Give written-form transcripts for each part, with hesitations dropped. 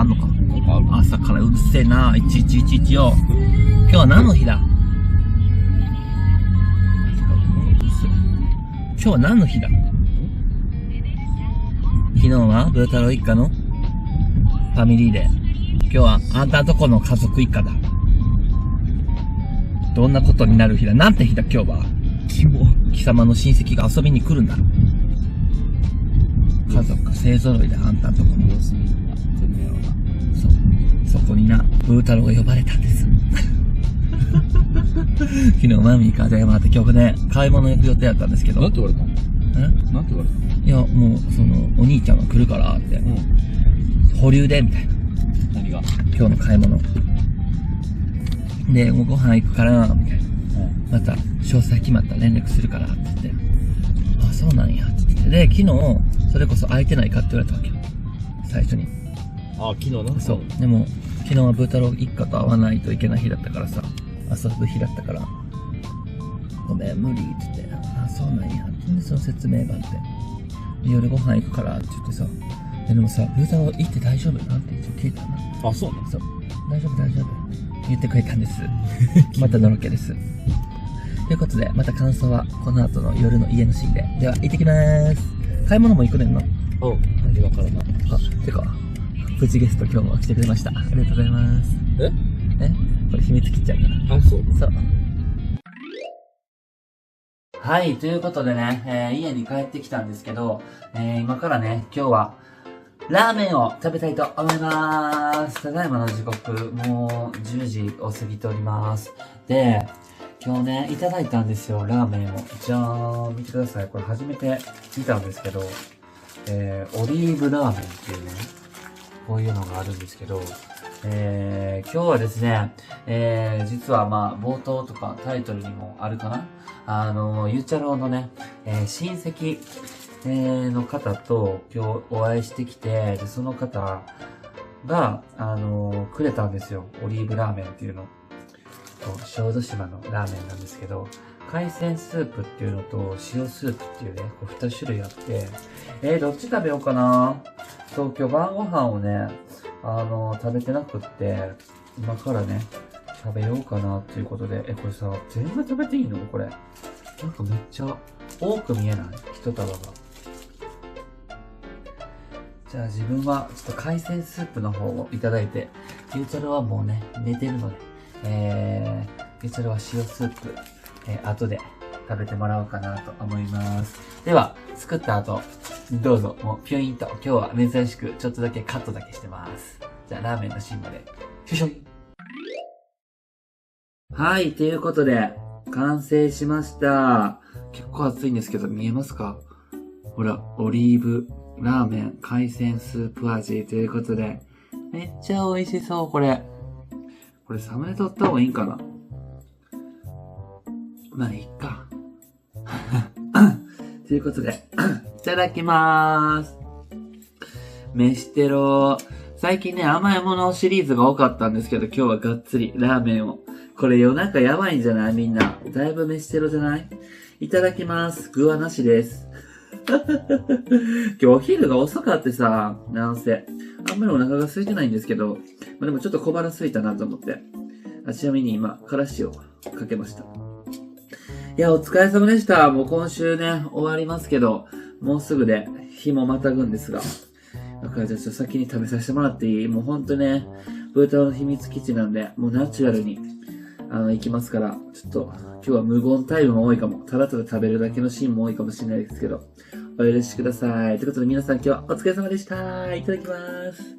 んのか。朝からうるせえな、1111よ。今日は何の日だ？今日は何の日だ？昨日はブー太郎一家のファミリーデー。今日はあんたとこの家族一家だ。どんなことになる日だ？なんて日だ今日は。貴様の親戚が遊びに来るんだろ。家族勢揃いであんたんとこの。そこにな、ブー太郎が呼ばれたんです。昨日マミーから電話あって今日ね、買い物行く予定だったんですけど。なんて言われたの？なんて言われたの？いや、もう、お兄ちゃんが来るからって。保留で、みたいな。何が？今日の買い物。で、もうご飯行くから、みたいな。また、詳細決まったら連絡するから、って言って。あ、そうなんや、って言って。で、昨日、それこそ空いてないかって言われたわけよ。最初に。あ、昨日な。そう。でも、昨日はブー太郎一家と会わないといけない日だったからさ、遊ぶ日だったから、ごめん、無理、って言って。あ、そうなんや、ってその説明があって。夜ご飯行くから、って言ってさ。でもさ、ブー太郎行って大丈夫なんて一応聞いたな。あ、そうなの？そう。大丈夫、大丈夫。言ってくれたんです。またのろけです。ということで、また感想はこの後の夜の家のシーンで。では、行ってきまーす。買い物も行くねんの。おう、何がからな。あ、てか、プチゲスト今日も来てくれました。ありがとうございます。え？これ秘密切っちゃうから。あ、そう。そう。はい、ということでね、家に帰ってきたんですけど、今からね、今日は、ラーメンを食べたいと思います。ただいまの時刻、もう10時を過ぎております。で、今日ね、いただいたんですよ、ラーメンを。じゃーん、見てください。これ初めて見たんですけど、オリーブラーメンっていうね、こういうのがあるんですけど、今日はですね、実はまあ、冒頭とかタイトルにもあるかな。ゆうちゃろうのね、親戚、の方と今日お会いしてきて、でその方が、くれたんですよ。オリーブラーメンっていうの。小豆島のラーメンなんですけど、海鮮スープっていうのと塩スープっていうね、こう2種類あって、どっち食べようかな。そう、今日晩ご飯をね、食べてなくって、今からね、食べようかなっていうことで、これさ、全部食べていいのこれ。なんかめっちゃ多く見えない一束が。じゃあ自分はちょっと海鮮スープの方をいただいて、ゆうちゃろはもうね、寝てるので、ゆうちゃろは塩スープ、後で食べてもらおうかなと思います。では、作った後、どうぞ、もうピュインと、今日は珍しくちょっとだけカットだけしてます。じゃあラーメンのシーンまで、しょしょい。はい、ということで、完成しました。結構熱いんですけど、見えますか？ほら、オリーブ、ラーメン、海鮮スープ味ということで、めっちゃ美味しそう、これ。これサムネ撮った方がいいんかな？まあ、いっか。ということで、いただきまーす。飯テロ。最近ね、甘いものシリーズが多かったんですけど、今日はがっつりラーメンを。これ夜中やばいんじゃないみんな。だいぶ飯テロじゃない？いただきます。具はなしです。今日お昼が遅かってさ、なんせ。あんまりお腹が空いてないんですけど、まあ、でもちょっと小腹空いたなと思って。ちなみに今、からしをかけました。いや、お疲れ様でした。もう今週ね、終わりますけど、もうすぐで日もまたぐんですが。だからじゃあちょっと先に食べさせてもらっていい？もうほんとね、ブー太郎の秘密基地なんで、もうナチュラルに、行きますから、ちょっと、今日は無言タイムも多いかも。ただただ食べるだけのシーンも多いかもしれないですけど、お許しください。ということで皆さん今日はお疲れ様でした。いただきます。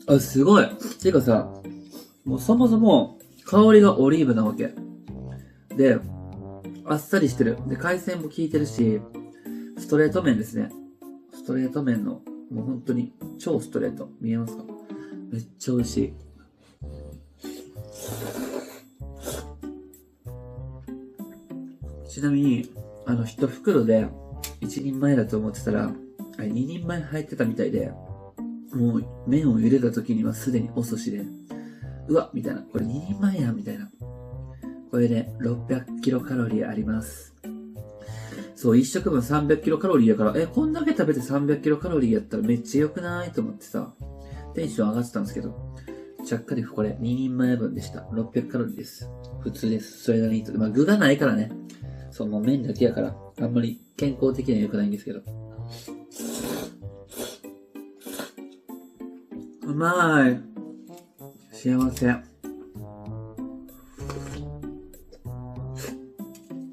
あ、すごい。てかさ、もうそもそも香りがオリーブなわけ。で、あっさりしてる。で、海鮮も効いてるし、ストレート麺ですね。ストレート麺の、もう本当に超ストレート。見えますか？めっちゃ美味しい。ちなみに、一袋で一人前だと思ってたら、二人前入ってたみたいで、もう麺を茹でた時にはすでにお寿司で、うわみたいな。これ二人前やんみたいな。これで600キロカロリーあります。そう、一食分300キロカロリーやから、こんだけ食べて300キロカロリーやったらめっちゃ良くないと思ってさ、テンション上がってたんですけど、ちゃっかりこれ2人前分でした。600カロリーです。普通です。それなりにと。まあ、具がないからね。そう、もう麺だけやから、あんまり健康的には良くないんですけど。うまい。幸せ。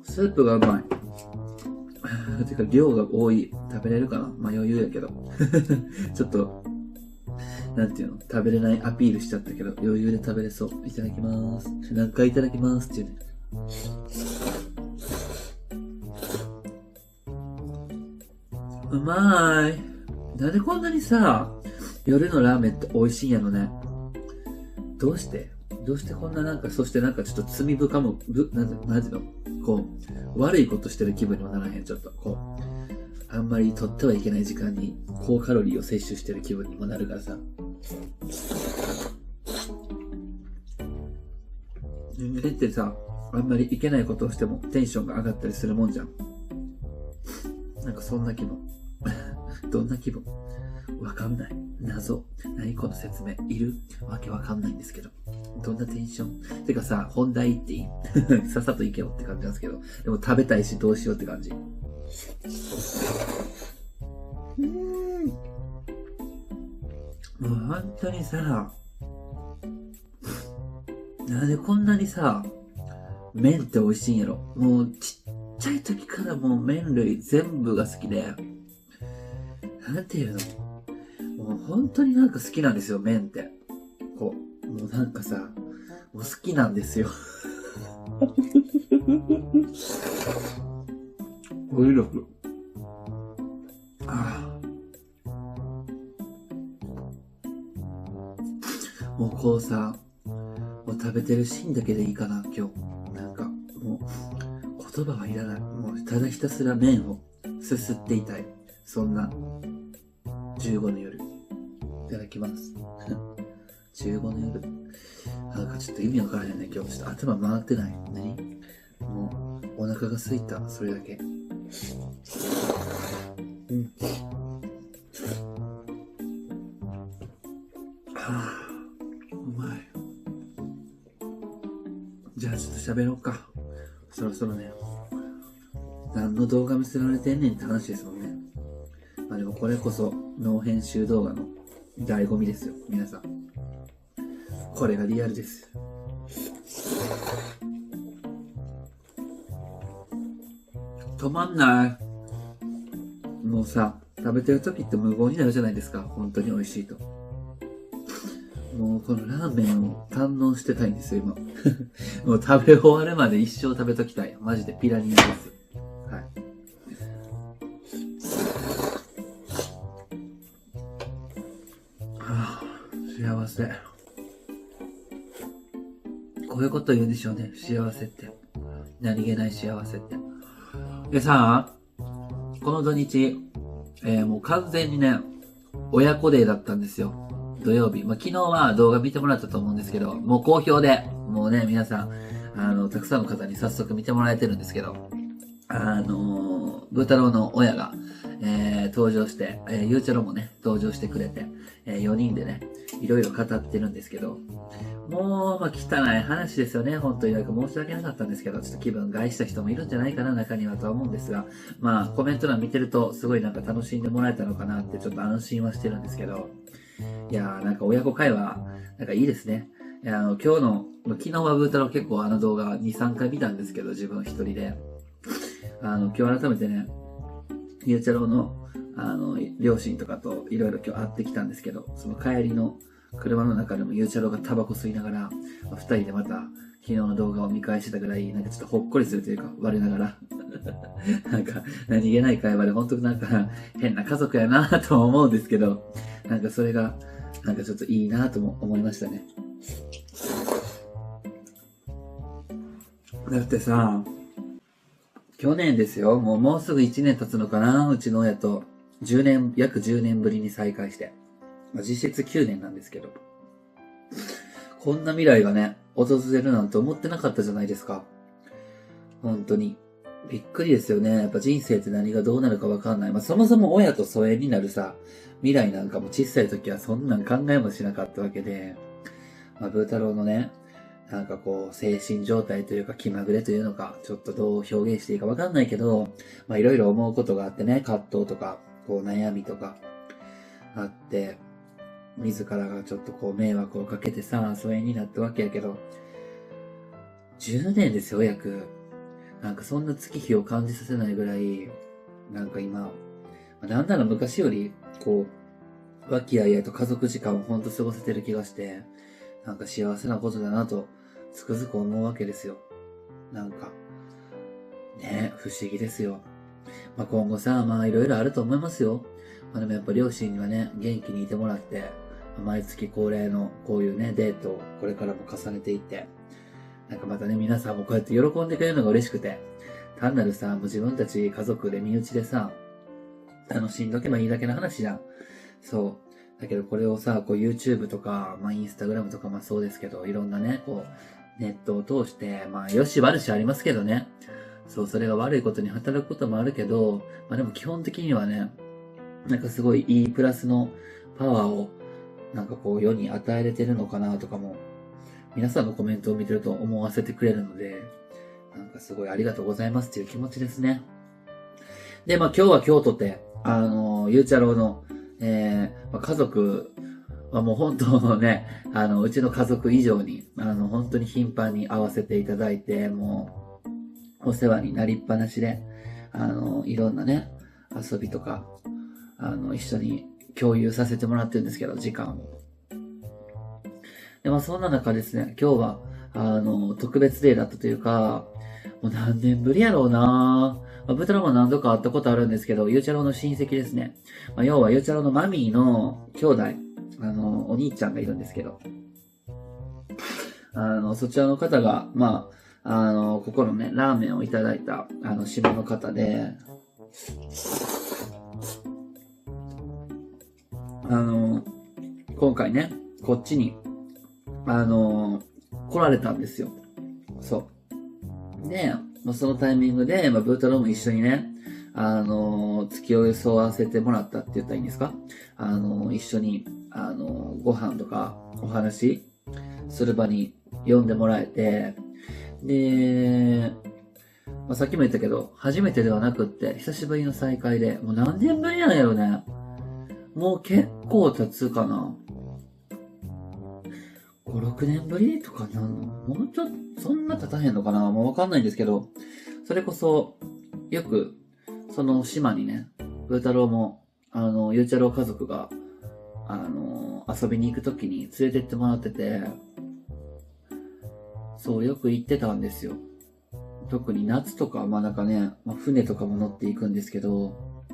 スープがうまい。てか、量が多い。食べれるかな？まあ余裕やけど。ちょっと、なんていうの？食べれないアピールしちゃったけど、余裕で食べれそう。いただきまーす。何回いただきますって言うね。うまーい。なんでこんなにさ、夜のラーメンって美味しいんやろね。どうしてこんななんか、そしてなんかちょっと罪深も、なんていうのこう、悪いことしてる気分にもならへん、ちょっと。こう、あんまり取ってはいけない時間に高カロリーを摂取してる気分にもなるからさ。人間ってさ、あんまりいけないことをしてもテンションが上がったりするもんじゃん。なんかそんな気分。どんな気分？わかんない。謎。何この説明。いる？わけわかんないんですけど。どんなテンション？てかさ、本題言っていい？さっさと行けよって感じなんですけど。でも食べたいしどうしようって感じ。もう本当にさ、なんでこんなにさ、麺って美味しいんやろ。もうちっちゃい時からもう麺類全部が好きで、なんていうの？もう本当になんか好きなんですよ、麺って。こう、もうなんかさ、もう好きなんですよ。おいしく。もうこうさ、もう食べてるシーンだけでいいかな、今日。なんか、もう、言葉はいらない。もうただひたすら麺をすすっていたい。そんな、15の夜。いただきます。15の夜。なんかちょっと意味わからへんね、今日。ちょっと頭回ってない。何？もう、お腹が空いた。それだけ。うん。うまい。じゃあちょっと喋ろうか。そろそろね。何の動画見せられてんねんって話ですもんね。まあでもこれこそノー編集動画の醍醐味ですよ、皆さん。これがリアルです。止まんない。もうさ、食べてる時って無言になるじゃないですか。本当に美味しいと。もうこのラーメンを堪能してたいんですよ、今。もう食べ終わるまで一生食べときたい。マジでピラニアです。はい。はあ、幸せ。こういうこと言うんでしょうね。幸せって。何気ない幸せって。でさ、この土日、もう完全にね、親子デーだったんですよ。土曜日。まあ、昨日は動画見てもらったと思うんですけど、もう好評で、もうね、皆さん、たくさんの方に早速見てもらえてるんですけど、ブー太郎の親が、登場して、ゆうちゃろもね、登場してくれて、4人でね、いろいろ語ってるんですけど、もう、まあ、汚い話ですよね。本当になんか申し訳なかったんですけど、ちょっと気分害した人もいるんじゃないかな、中にはとは思うんですが、まあ、コメント欄見てると、すごいなんか楽しんでもらえたのかなって、ちょっと安心はしてるんですけど、いやー、なんか親子会話、なんかいいですね。いや、今日の、昨日はブー太郎結構あの動画2、3回見たんですけど、自分一人で。今日改めてね、ゆうちゃろうの、両親とかといろいろ今日会ってきたんですけど、その帰りの車の中でもゆうちゃろうがタバコ吸いながら、二人でまた昨日の動画を見返してたぐらい、なんかちょっとほっこりするというか、我ながら。なんか、何気ない会話で本当なんか変な家族やなとは思うんですけど、なんかそれが、なんかちょっといいなとも思いましたね。だってさ、去年ですよ。もうすぐ1年経つのかな、うちの親と。約10年ぶりに再会して。まあ、実質9年なんですけど。こんな未来がね、訪れるなんて思ってなかったじゃないですか。本当に。びっくりですよね。やっぱ人生って何がどうなるかわかんない。まあそもそも親と疎遠になるさ、未来なんかも小さい時はそんなん考えもしなかったわけで、まあブー太郎のね、なんかこう、精神状態というか気まぐれというのか、ちょっとどう表現していいかわかんないけど、まあいろいろ思うことがあってね、葛藤とか、こう悩みとか、あって、自らがちょっとこう迷惑をかけてさ、疎遠になったわけやけど、10年ですよ、約。なんかそんな月日を感じさせないぐらい、なんか今、なんなら昔より、こう、和気あいあいと家族時間をほんと過ごせてる気がして、なんか幸せなことだなと、つくづく思うわけですよ。なんか、ね、不思議ですよ。まあ、今後さ、まあいろいろあると思いますよ。まあでもやっぱ両親にはね、元気にいてもらって、毎月恒例のこういうね、デートをこれからも重ねていって、なんかまたね、皆さんもこうやって喜んでくれるのが嬉しくて、単なるさ、もう自分たち家族で身内でさ、楽しんどけばいいだけの話じゃん。そう。だけどこれをさ、こう YouTube とか、まあ Instagram とかまあそうですけど、いろんなね、こう、ネットを通して、まあよし悪しありますけどね。そう、それが悪いことに働くこともあるけど、まあでも基本的にはね、なんかすごいいいプラスのパワーを、なんかこう世に与えれてるのかなとかも、皆さんのコメントを見てると思わせてくれるので、なんかすごいありがとうございますっていう気持ちですね。で、まあ今日は今日とて、ゆうちゃろうの、まあ、家族はもう本当ね、うちの家族以上に、本当に頻繁に会わせていただいて、もう、お世話になりっぱなしで、いろんなね、遊びとか、一緒に共有させてもらってるんですけど、時間を。で、まあそんな中ですね、今日は、特別デーだったというか、もう何年ぶりやろうなまあ、ブタロも何度か会ったことあるんですけど、ゆうちゃろうの親戚ですね。まあ、要はゆうちゃろうのマミーの兄弟、お兄ちゃんがいるんですけど、そちらの方が、まあ、ここのね、ラーメンをいただいた、島の方で、今回ね、こっちに、来られたんですよ。そう。で、そのタイミングで、ブー太郎も一緒にね、付き添わせてもらったって言ったらいいんですか？一緒に、ご飯とかお話する場に呼んでもらえて、で、まあ、さっきも言ったけど、初めてではなくって、久しぶりの再会で、もう何年ぶりなんやろね。もう結構経つかな。5、6年ぶりとかなんの？もうちょっと、そんな経たへんのかな？もうわかんないんですけど、それこそ、よく、その島にね、ブー太郎も、ゆうちゃろう家族が、遊びに行くときに連れてってもらってて、そう、よく行ってたんですよ。特に夏とか、まあなんかね、まあ、船とかも乗っていくんですけど、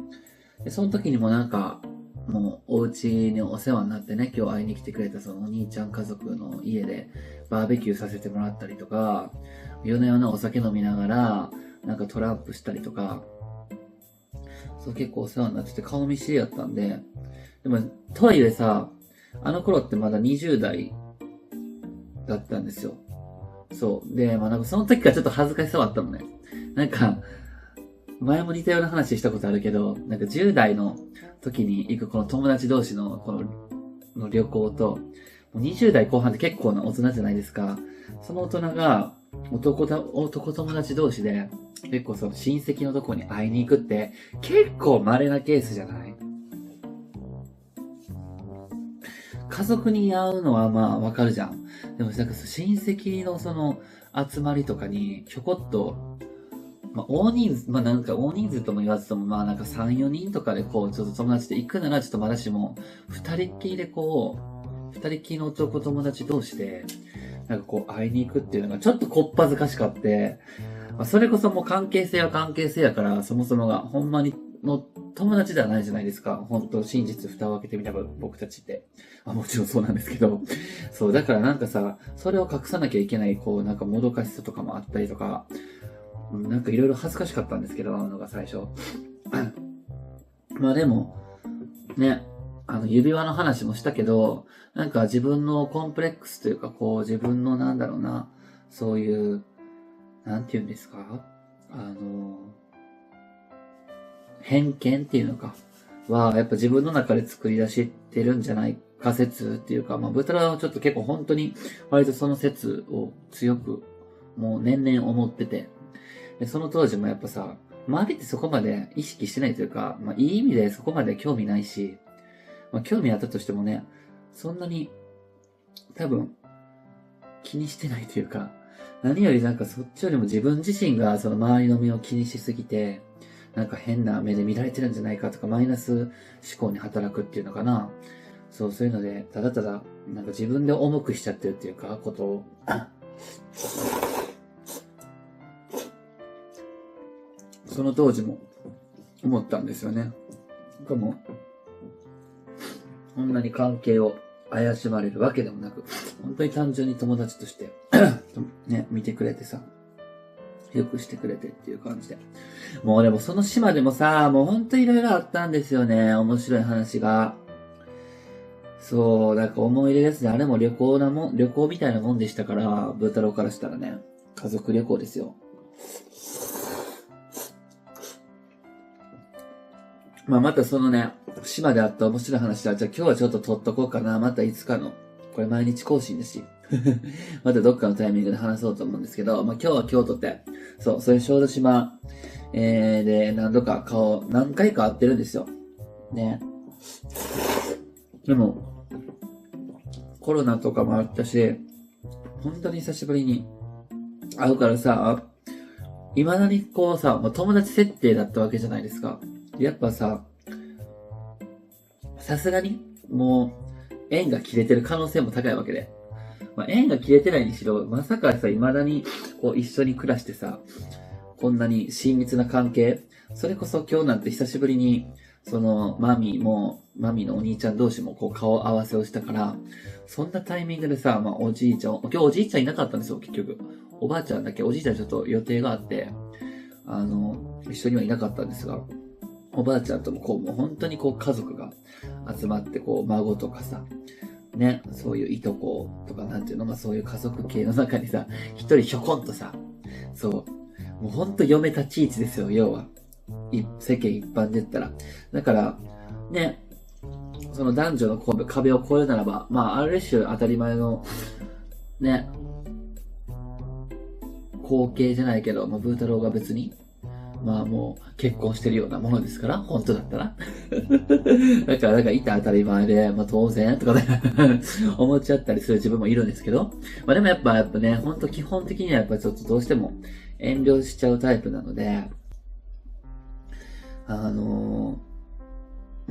でその時にもなんか、もうお家にお世話になってね、今日会いに来てくれたそのお兄ちゃん家族の家でバーベキューさせてもらったりとか、夜な夜なお酒飲みながら、なんかトランプしたりとか、そう結構お世話になってて顔見知りやったんで、でも、とはいえさ、あの頃ってまだ20代だったんですよ。そう。で、まあなんかその時からちょっと恥ずかしさはあったのね。なんか、前も似たような話したことあるけど、なんか10代の時に行くこの友達同士のこの旅行と、もう20代後半って結構な大人じゃないですか。その大人が男友達同士で結構その親戚のとこに会いに行くって結構稀なケースじゃない？家族に会うのはまあわかるじゃん。でもなんか親戚のその集まりとかにちょこっとまあ、大人数、まあ、なんか大人数とも言わずとも、まあ、なんか3、4人とかでこう、ちょっと友達で行くならちょっとまだしも、二人っきりでこう、二人っきりの男友達同士で、なんかこう、会いに行くっていうのがちょっとこっぱずかしかって、まあ、それこそもう関係性は関係性やから、そもそもがほんまにの友達ではないじゃないですか。本当真実蓋を開けてみたら僕たちって。もちろんそうなんですけど。そう、だからなんかさ、それを隠さなきゃいけない、こう、なんかもどかしさとかもあったりとか、なんかいろいろ恥ずかしかったんですけど、会うのが最初。まあでも、ね、指輪の話もしたけど、なんか自分のコンプレックスというか、こう自分のなんだろうな、そういう、なんて言うんですか？偏見っていうのか、は、やっぱ自分の中で作り出してるんじゃないか説っていうか、ブータラはちょっと結構本当に、割とその説を強く、もう年々思ってて、で、その当時もやっぱさ、周りってそこまで意識してないというか、いい意味でそこまで興味ないし、興味あったとしてもね、そんなに、多分、気にしてないというか、何よりなんかそっちよりも自分自身がその周りの目を気にしすぎて、なんか変な目で見られてるんじゃないかとか、マイナス思考に働くっていうのかな。そういうので、ただただ、なんか自分で重くしちゃってるっていうか、ことを、その当時も思ったんですよね。なんかもう、こんなに関係を怪しまれるわけでもなく、本当に単純に友達としてね、見てくれてさ、よくしてくれてっていう感じで。もうでもその島でもさ、もうほんといろいろあったんですよね。面白い話が。そう、なんか思い出ですね。あれも旅行みたいなもんでしたから、ブー太郎からしたらね、家族旅行ですよ。またそのね、島であった面白い話は、じゃあ今日はちょっと撮っとこうかな。またいつかの。これ毎日更新ですし。またどっかのタイミングで話そうと思うんですけど、今日は今日とって、そういう小豆島、で何回か会ってるんですよ。ね。でも、コロナとかもあったし、本当に久しぶりに会うからさ、未だにこうさ、もう友達設定だったわけじゃないですか。やっぱさ、さすがに、もう、縁が切れてる可能性も高いわけで。縁が切れてないにしろ、まさかさ、未だに、こう、一緒に暮らしてさ、こんなに親密な関係。それこそ今日なんて久しぶりに、その、マミのお兄ちゃん同士もこう、顔合わせをしたから、そんなタイミングでさ、おじいちゃん、今日おじいちゃんいなかったんですよ、結局。おばあちゃんだけ、おじいちゃんちょっと予定があって、一緒にはいなかったんですが、おばあちゃんともこう、もう本当にこう家族が集まってこう、孫とかさ、ね、そういういとことかなんていうの、そういう家族系の中にさ、一人ひょこんとさ、そう、もうほんと嫁立ち位置ですよ、要は。世間一般で言ったら。だから、ね、その男女の壁を越えるならば、ある種当たり前の、ね、光景じゃないけど、ブー太郎が別に、もう結婚してるようなものですから、本当だったら。だからいた当たり前で、当然とかね思っちゃったりする自分もいるんですけど、でもやっぱね、本当基本的にはやっぱちょっとどうしても遠慮しちゃうタイプなので、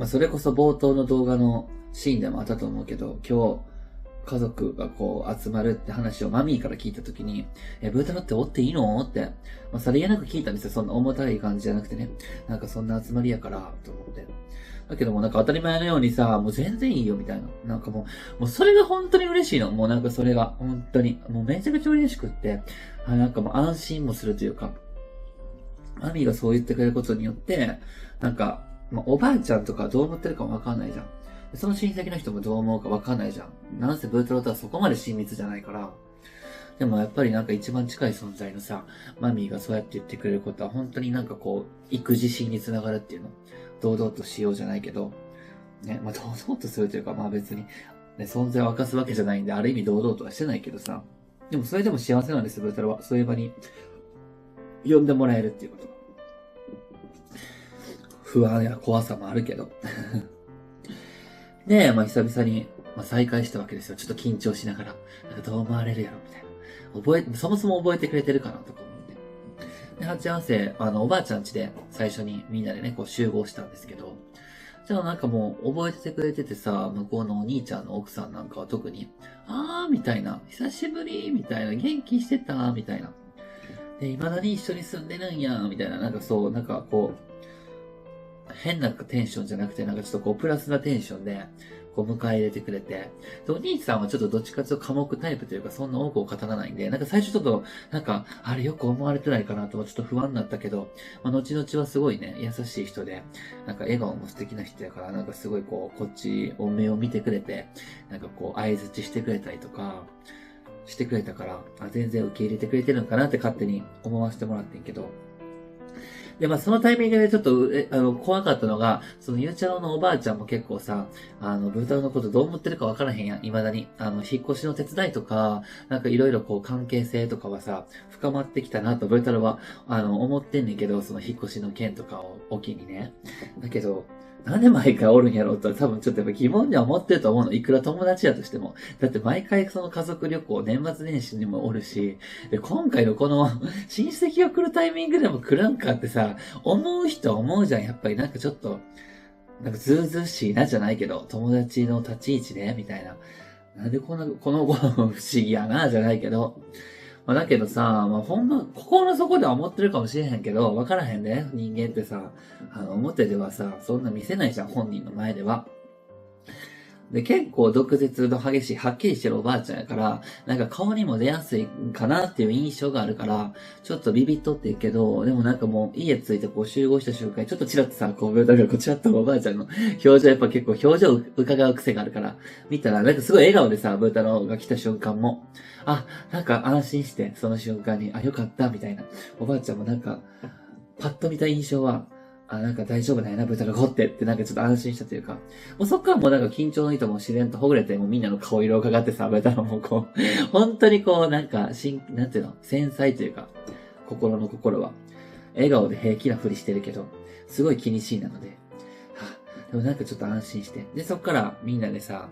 それこそ冒頭の動画のシーンでもあったと思うけど、今日、家族がこう集まるって話をマミーから聞いたときに、ブー太郎っておっていいのって、さりげなく聞いたんですよ。そんな重たい感じじゃなくてね。なんかそんな集まりやから、と思って。だけどもなんか当たり前のようにさ、もう全然いいよみたいな。なんかもうそれが本当に嬉しいの。もうなんかそれが、本当に。もうめちゃめちゃ嬉しくって、なんかもう安心もするというか、マミーがそう言ってくれることによって、なんか、おばあちゃんとかどう思ってるかもわかんないじゃん。その親戚の人もどう思うかわかんないじゃん。なんせブー太郎とはそこまで親密じゃないから。でもやっぱりなんか一番近い存在のさ、マミーがそうやって言ってくれることは本当になんかこう、行く自信につながるっていうの。堂々としようじゃないけど、ね、堂々とするというか別に、ね、存在を明かすわけじゃないんで、ある意味堂々とはしてないけどさ。でもそれでも幸せなんです、ブー太郎は。そういう場に、呼んでもらえるっていうこと。不安や怖さもあるけど。で、久々に、再会したわけですよ。ちょっと緊張しながら。なんかどう思われるやろみたいな。そもそも覚えてくれてるかなとか思って。で、鉢合わせ、おばあちゃん家で最初にみんなでね、こう集合したんですけど、じゃあなんかもう覚えててくれててさ、向こうのお兄ちゃんの奥さんなんかは特に、みたいな。久しぶりみたいな。元気してたみたいな。で、未だに一緒に住んでるんやみたいな。なんかそう、なんかこう、変なテンションじゃなくて、なんかちょっとこう、プラスなテンションで、こう、迎え入れてくれて。で、お兄さんはちょっとどっちかというと寡黙タイプというか、そんな多くを語らないんで、なんか最初ちょっと、なんか、あれよく思われてないかなと、ちょっと不安になったけど、後々はすごいね、優しい人で、なんか笑顔も素敵な人やから、なんかすごいこう、こっちを目を見てくれて、なんかこう、相づちしてくれたりとか、してくれたから、全然受け入れてくれてるのかなって勝手に思わせてもらってんけど、で、まあ、そのタイミングでちょっと、怖かったのが、そのゆうちゃろのおばあちゃんも結構さ、ブー太郎のことどう思ってるかわからへんやん、未だに。引っ越しの手伝いとか、なんかいろいろこう関係性とかはさ、深まってきたなと、ブー太郎は、思ってんねんけど、その引っ越しの件とかをおきにね。だけど、なんで毎回おるんやろうと多分ちょっとやっぱ疑問には思ってると思うの。いくら友達だとしても。だって毎回その家族旅行、年末年始にもおるし、で、今回のこの親戚が来るタイミングでも来るんかってさ、思う人は思うじゃん。やっぱりなんかちょっと、なんかずうずうしいなじゃないけど、友達の立ち位置で、みたいな。なんでこの子不思議やな、じゃないけど。まあ、だけどさ、まあ、ほんま、心の底では思ってるかもしれへんけど、わからへんね。人間ってさ、表ではさ、そんな見せないじゃん、本人の前では。で、結構毒舌の激しい、はっきりしてるおばあちゃんやから、なんか顔にも出やすいかなっていう印象があるから、ちょっとビビっとってるけど、でもなんかもう家着いてこう集合した瞬間に、ちょっとチラッとさ、こう、だからこうチラッとおばあちゃんの表情、やっぱ結構表情を伺う癖があるから、見たらなんかすごい笑顔でさ、ブー太郎が来た瞬間も、あ、なんか安心して、その瞬間に、あ、よかった、みたいな。おばあちゃんもなんか、パッと見た印象は、なんか大丈夫だよな、豚の子ってなんかちょっと安心したというか、もうそっからもうなんか緊張の糸も自然とほぐれて、もうみんなの顔色を伺ってさ、豚のもこう、本当にこう、なんか、なんていうの、繊細というか、心は、笑顔で平気なふりしてるけど、すごい気にしいなので、でもなんかちょっと安心して、で、そっからみんなでさ、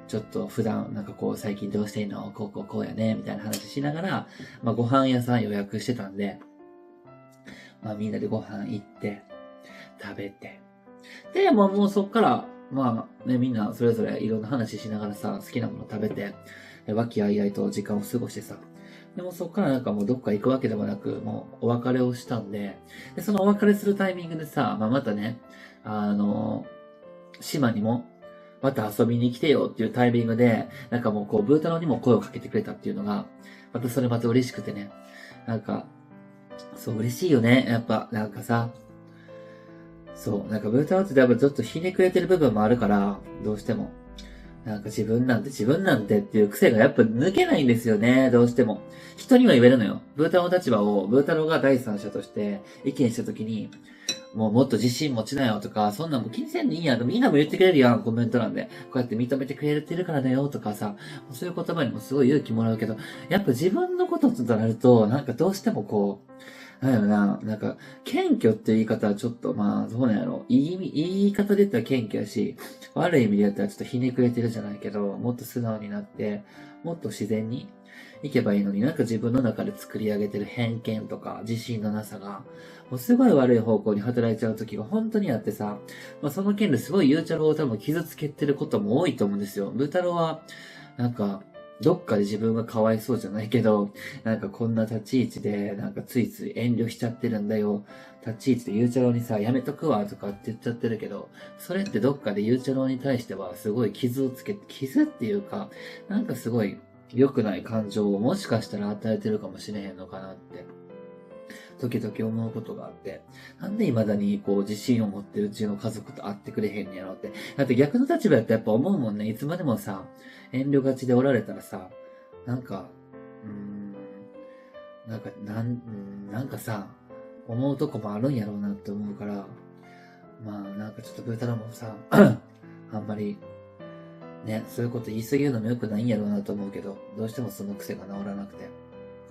ちょっと普段、なんかこう、最近どうしてんのこうやね、みたいな話しながら、まあご飯屋さん予約してたんで、まあみんなでご飯行って、食べて。で、もうそっから、まあね、みんなそれぞれいろんな話しながらさ、好きなもの食べて、和気あいあいと時間を過ごしてさ。でもそっからなんかもうどっか行くわけでもなく、もうお別れをしたんで、で、そのお別れするタイミングでさ、まあまたね、島にも、また遊びに来てよっていうタイミングで、なんかもうこう、ブー太郎にも声をかけてくれたっていうのが、また嬉しくてね。なんか、そう嬉しいよね。やっぱ、なんかさ、そう、なんかブー太郎って多分ちょっとひねくれてる部分もあるから、どうしても。なんか自分なんてっていう癖がやっぱ抜けないんですよね、どうしても。人には言えるのよ。ブー太郎の立場を、ブー太郎が第三者として意見したときに、もっと自信持ちなよとか、そんなんも気にせんでいいやん。みんなも言ってくれるやん、コメント欄で。こうやって認めてくれてるからだよとかさ、そういう言葉にもすごい勇気もらうけど、やっぱ自分のこととなると、なんかどうしてもこう、なんやろな、なんか、謙虚って言い方はちょっと、まあ、どうなんやろ。いい言い方で言ったら謙虚やし、悪い意味で言ったらちょっとひねくれてるじゃないけど、もっと素直になって、もっと自然にいけばいいのに、なんか自分の中で作り上げてる偏見とか自信のなさが、もうすごい悪い方向に働いちゃう時が本当にあってさ、まあその件ですごいゆうちゃろうを多分傷つけてることも多いと思うんですよ。ブー太郎は、なんか、どっかで自分がかわいそうじゃないけど、なんかこんな立ち位置で、なんかついつい遠慮しちゃってるんだよ。立ち位置でゆうちゃろうにさ、やめとくわとかって言っちゃってるけど、それってどっかでゆうちゃろうに対してはすごい傷っていうか、なんかすごい良くない感情をもしかしたら与えてるかもしれへんのかなって。時々思うことがあって、なんで未だにこう自信を持ってるうちの家族と会ってくれへんねやろって。だって逆の立場やったらやっぱ思うもんね。いつまでもさ、遠慮がちでおられたらさ、なんかさ、思うとこもあるんやろうなって思うから、まあなんかちょっとブー太郎もさ、あんまり、ね、そういうこと言い過ぎるのも良くないんやろうなと思うけど、どうしてもその癖が治らなくて。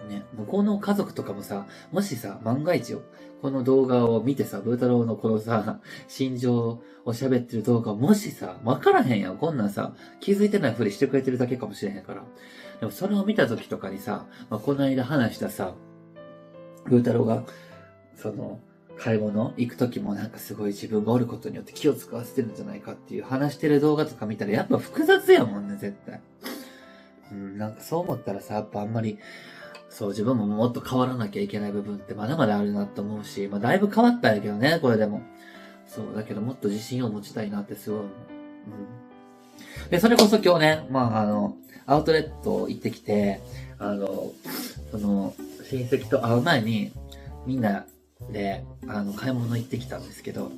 ね、向こうの家族とかもさ、もしさ、万が一よ、この動画を見てさ、ブー太郎のこのさ、心情を喋ってる動画をもしさ、わからへんやん、こんなんさ、気づいてないふりしてくれてるだけかもしれへんから。でもそれを見た時とかにさ、この間話したさ、ブー太郎が、買い物行く時もなんかすごい自分がおることによって気を使わせてるんじゃないかっていう話してる動画とか見たらやっぱ複雑やもんね、絶対。なんかそう思ったらさ、やっぱあんまり、そう、自分ももっと変わらなきゃいけない部分ってまだまだあるなと思うし、まあだいぶ変わったんやけどね、これでも。そう、だけどもっと自信を持ちたいなってすごい思う。で、それこそ今日ね、アウトレット行ってきて、親戚と会う前に、みんなで、買い物行ってきたんですけど、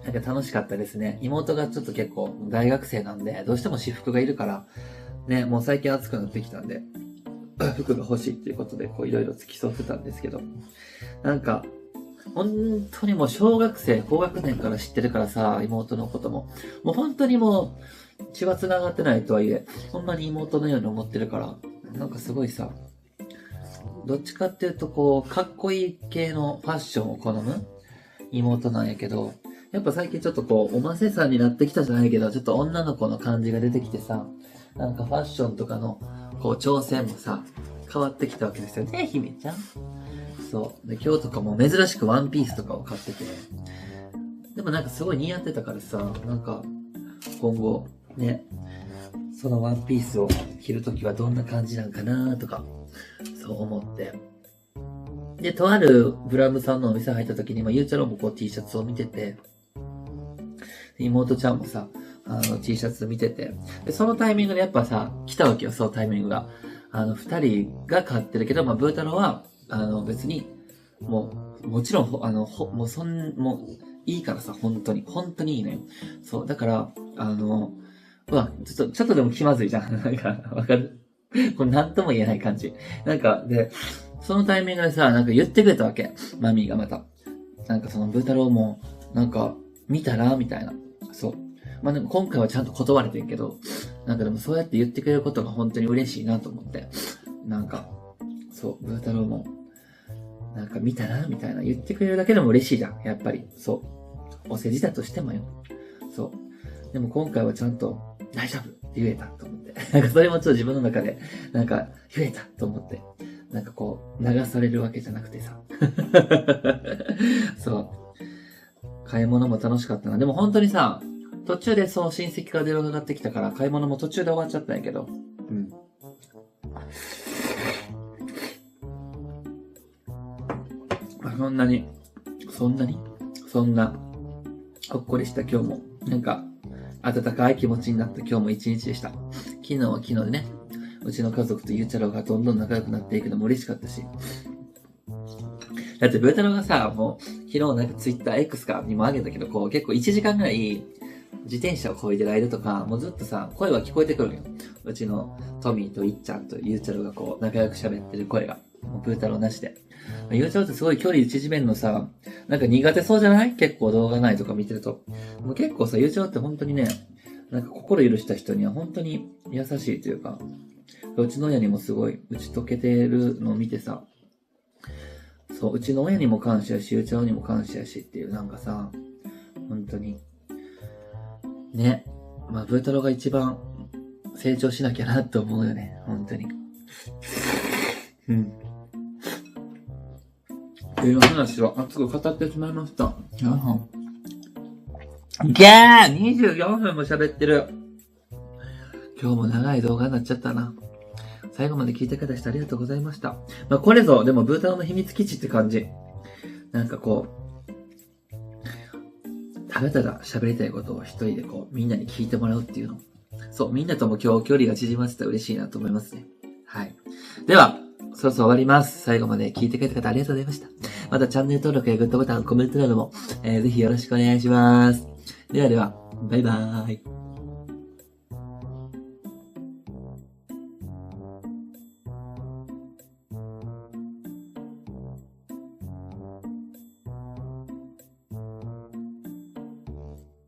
なんか楽しかったですね。妹がちょっと結構大学生なんで、どうしても私服がいるから、ね、もう最近暑くなってきたんで、服が欲しいっていうことで、こういろいろ付き添ってたんですけど、なんか、本当にもう小学生、高学年から知ってるからさ、妹のことも。もう本当にもう、血は繋がってないとはいえ、ほんまに妹のように思ってるから、なんかすごいさ、どっちかっていうとこう、かっこいい系のファッションを好む妹なんやけど、やっぱ最近ちょっとこう、おませさんになってきたじゃないけど、ちょっと女の子の感じが出てきてさ、なんかファッションとかの、こう、挑戦もさ、変わってきたわけですよね、姫ちゃん。そう。で、今日とかも珍しくワンピースとかを買ってて。でもなんかすごい似合ってたからさ、なんか、今後、ね、そのワンピースを着るときはどんな感じなんかなとか、そう思って。で、とあるブラムさんのお店入ったときに、ゆうちゃろもこう T シャツを見てて、妹ちゃんもさ、T シャツ見てて、で、そのタイミングでやっぱさ、来たわけよ、そのタイミングが。二人が買ってるけど、ブー太郎は、別に、もちろん、もう、いいからさ、本当にいいのよ。そう、だから、ちょっとでも気まずいじゃん。なんか、わかる？これなんとも言えない感じ。なんか、で、そのタイミングでさ、なんか言ってくれたわけ。マミーがまた。なんかそのブー太郎も、なんか、見たらみたいな。そう。でも今回はちゃんと断れてんけど、なんかでもそうやって言ってくれることが本当に嬉しいなと思って。なんか、そう、ブー太郎も、なんか見たらみたいな言ってくれるだけでも嬉しいじゃん。やっぱり。そう。お世辞だとしてもよ。そう。でも今回はちゃんと大丈夫って言えたと思って。なんかそれもちょっと自分の中で、なんか言えたと思って。なんかこう、流されるわけじゃなくてさ。そう。買い物も楽しかったな。でも本当にさ、途中でそう親戚から電話がかかってきたから買い物も途中で終わっちゃったんやけど。うん。そんな、ほっこりした今日も、なんか、温かい気持ちになった今日も一日でした。昨日は昨日でね、うちの家族とゆうちゃろうがどんどん仲良くなっていくのも嬉しかったし。だってブー太郎がさ、もう、昨日なんかツイッター X かにもあげたけど、こう結構1時間ぐらい、自転車を漕いでる間とか、もうずっとさ、声は聞こえてくるのよ。うちのトミーといっちゃんとゆうちゃろうがこう、仲良く喋ってる声が。もうブー太郎なしで。ゆうちゃろうってすごい距離縮めるのさ、なんか苦手そうじゃない？結構動画ないとか見てると。もう結構さ、ゆうちゃろうって本当にね、なんか心許した人には本当に優しいというか、うちの親にもすごい打ち解けてるのを見てさ、そう、うちの親にも感謝やし、ゆうちゃろうにも感謝やしっていう、なんかさ、本当に、ね。ブー太郎が一番成長しなきゃなって思うよね。本当に。うん。っていう話を熱く語ってしまいました。ギャー !24 分も喋ってる。今日も長い動画になっちゃったな。最後まで聞いてくださってありがとうございました。これぞ、でもブー太郎の秘密基地って感じ。なんかこう、ただただ喋りたいことを一人でこう、みんなに聞いてもらうっていうの。そう、みんなとも今日距離が縮まってたら嬉しいなと思いますね。はい。では、そろそろ終わります。最後まで聞いてくれた方ありがとうございました。またチャンネル登録やグッドボタン、コメントなども、ぜひよろしくお願いします。ではでは、バイバーイ。